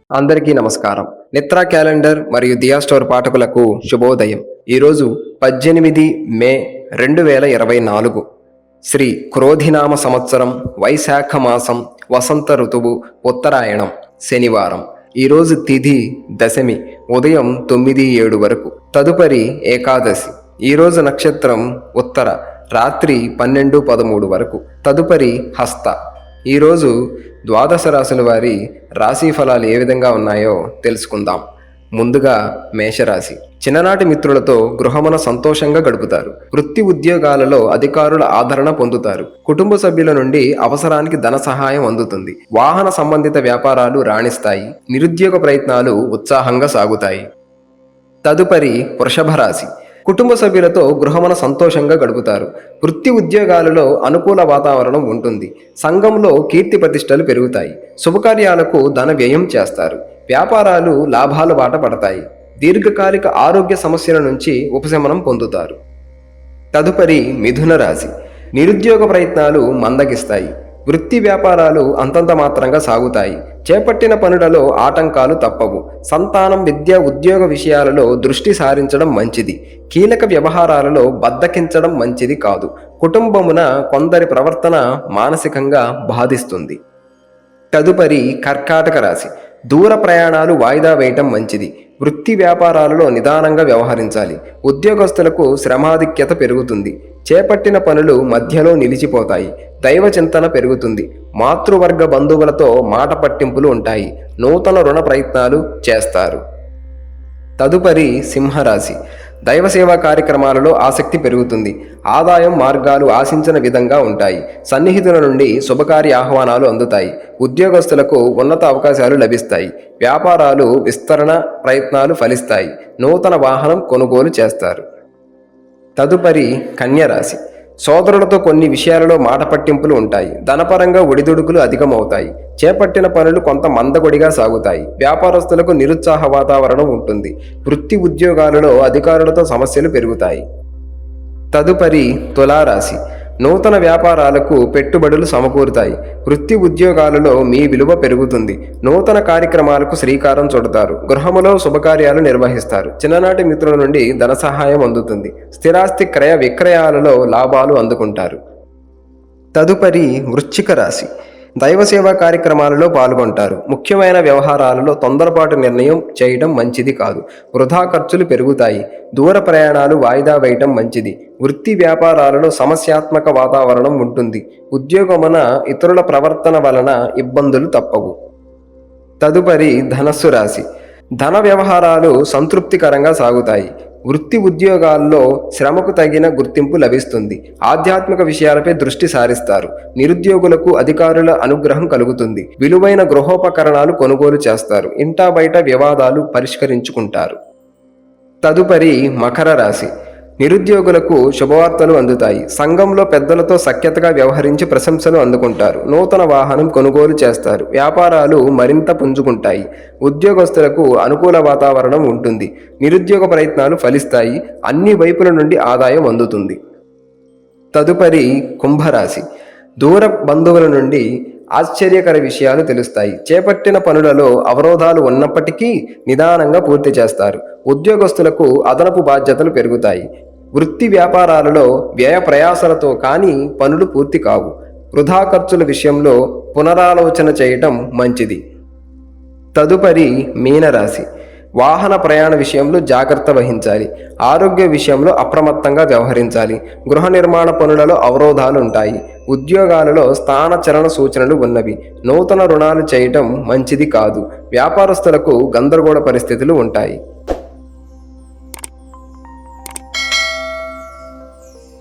అందరికీ నమస్కారం. నిత్రా క్యాలెండర్ మరియు దియా స్టోర్ పాఠకులకు శుభోదయం. ఈరోజు 18 మే 2024 శ్రీ క్రోధినామ సంవత్సరం, వైశాఖ మాసం, వసంత ఋతువు, ఉత్తరాయణం, శనివారం. ఈరోజు తిథి దశమి, ఉదయం 9-7 వరకు. తదుపరి ఏకాదశి. ఈరోజు నక్షత్రం ఉత్తర, రాత్రి 12-13 వరకు. తదుపరి హస్త. ఈరోజు ద్వాదశ రాశుల వారి రాశి ఫలాలు ఏ విధంగా ఉన్నాయో తెలుసుకుందాం. ముందుగా మేషరాశి. చిన్ననాటి మిత్రులతో గృహమున సంతోషంగా గడుపుతారు. వృత్తి ఉద్యోగాలలో అధికారుల ఆదరణ పొందుతారు. కుటుంబ సభ్యుల నుండి అవసరానికి ధన సహాయం అందుతుంది. వాహన సంబంధిత వ్యాపారాలు రాణిస్తాయి. నిరుద్యోగ ప్రయత్నాలు ఉత్సాహంగా సాగుతాయి. తదుపరి వృషభ రాశి. కుటుంబ సభ్యులతో గృహమున సంతోషంగా గడుపుతారు. వృత్తి ఉద్యోగాలలో అనుకూల వాతావరణం ఉంటుంది. సంఘంలో కీర్తి ప్రతిష్టలు పెరుగుతాయి. శుభకార్యాలకు ధన వ్యయం చేస్తారు. వ్యాపారాలు లాభాల బాట పడతాయి. దీర్ఘకాలిక ఆరోగ్య సమస్యల నుంచి ఉపశమనం పొందుతారు. తదుపరి మిథున రాశి. నిరుద్యోగ ప్రయత్నాలు మందగిస్తాయి. వృత్తి వ్యాపారాలు అంతంత మాత్రంగా సాగుతాయి. చేపట్టిన పనులలో ఆటంకాలు తప్పవు. సంతానం, విద్య, ఉద్యోగ విషయాలలో దృష్టి సారించడం మంచిది. కీలక వ్యవహారాలలో బద్దకించడం మంచిది కాదు. కుటుంబమున కొందరి ప్రవర్తన మానసికంగా బాధిస్తుంది. తదుపరి కర్కాటక రాశి. దూర ప్రయాణాలు వాయిదా వేయటం మంచిది. వృత్తి వ్యాపారాలలో నిదానంగా వ్యవహరించాలి. ఉద్యోగస్తులకు శ్రమాధిక్యత పెరుగుతుంది. చేపట్టిన పనులు మధ్యలో నిలిచిపోతాయి. దైవ చింతన పెరుగుతుంది. మాతృవర్గ బంధువులతో మాట పట్టింపులు ఉంటాయి. నూతన రుణ ప్రయత్నాలు చేస్తారు. తదుపరి సింహరాశి. దైవ సేవా కార్యక్రమాలలో ఆసక్తి పెరుగుతుంది. ఆదాయం మార్గాలు ఆశించిన విధంగా ఉంటాయి. సన్నిహితుల నుండి శుభకార్య ఆహ్వానాలు అందుతాయి. ఉద్యోగస్తులకు ఉన్నత అవకాశాలు లభిస్తాయి. వ్యాపారాలు విస్తరణ ప్రయత్నాలు ఫలిస్తాయి. నూతన వాహనం కొనుగోలు చేస్తారు. తదుపరి కన్యరాశి. సోదరులతో కొన్ని విషయాలలో మాట పట్టింపులు ఉంటాయి. ధనపరంగా ఒడిదుడుకులు అధికమవుతాయి. చేపట్టిన పనులు కొంత మందకొడిగా సాగుతాయి. వ్యాపారస్తులకు నిరుత్సాహ వాతావరణం ఉంటుంది. వృత్తి ఉద్యోగాలలో అధికారులతో సమస్యలు పెరుగుతాయి. తదుపరి తులారాశి. నూతన వ్యాపారాలకు పెట్టుబడులు సమకూరుతాయి. వృత్తి ఉద్యోగాలలో మీ విలువ పెరుగుతుంది. నూతన కార్యక్రమాలకు శ్రీకారం చుడతారు. గృహములో శుభకార్యాలు నిర్వహిస్తారు. చిన్ననాటి మిత్రుల నుండి ధన సహాయం అందుతుంది. స్థిరాస్తి క్రయ విక్రయాలలో లాభాలు అందుకుంటారు. తదుపరి వృశ్చిక రాశి. దైవ సేవా కార్యక్రమాలలో పాల్గొంటారు. ముఖ్యమైన వ్యవహారాలలో తొందరపాటు నిర్ణయం చేయడం మంచిది కాదు. వృధా ఖర్చులు పెరుగుతాయి. దూర ప్రయాణాలు వాయిదా వేయటం మంచిది. వృత్తి వ్యాపారాలలో సమస్యాత్మక వాతావరణం ఉంటుంది. ఉద్యోగమున ఇతరుల ప్రవర్తన వలన ఇబ్బందులు తప్పవు. తదుపరి ధనస్సు రాశి. ధన వ్యవహారాలు సంతృప్తికరంగా సాగుతాయి. వృత్తి ఉద్యోగాల్లో శ్రమకు తగిన గుర్తింపు లభిస్తుంది. ఆధ్యాత్మిక విషయాలపై దృష్టి సారిస్తారు. నిరుద్యోగులకు అధికారుల అనుగ్రహం కలుగుతుంది. విలువైన గృహోపకరణాలు కొనుగోలు చేస్తారు. ఇంటా బయట వివాదాలు పరిష్కరించుకుంటారు. తదుపరి మకర రాశి. నిరుద్యోగులకు శుభవార్తలు అందుతాయి. సంఘంలో పెద్దలతో సఖ్యతగా వ్యవహరించి ప్రశంసలు అందుకుంటారు. నూతన వాహనం కొనుగోలు చేస్తారు. వ్యాపారాలు మరింత పుంజుకుంటాయి. ఉద్యోగస్తులకు అనుకూల వాతావరణం ఉంటుంది. నిరుద్యోగ ప్రయత్నాలు ఫలిస్తాయి. అన్ని వైపుల నుండి ఆదాయం అందుతుంది. తదుపరి కుంభరాశి. దూర బంధువుల నుండి ఆశ్చర్యకర విషయాలు తెలుస్తాయి. చేపట్టిన పనులలో అవరోధాలు ఉన్నప్పటికీ నిదానంగా పూర్తి చేస్తారు. ఉద్యోగస్తులకు అదనపు బాధ్యతలు పెరుగుతాయి. వృత్తి వ్యాపారాలలో వ్యయ ప్రయాసలతో కానీ పనులు పూర్తి కావు. వృధా ఖర్చుల విషయంలో పునరాలోచన చేయటం మంచిది. తదుపరి మీనరాశి. వాహన ప్రయాణ విషయంలో జాగ్రత్త వహించాలి. ఆరోగ్య విషయంలో అప్రమత్తంగా వ్యవహరించాలి. గృహ నిర్మాణ పనులలో అవరోధాలు ఉంటాయి. ఉద్యోగాలలో స్థానచలన సూచనలు ఉన్నవి. నూతన రుణాలు చేయటం మంచిది కాదు. వ్యాపారస్తులకు గందరగోళ పరిస్థితులు ఉంటాయి.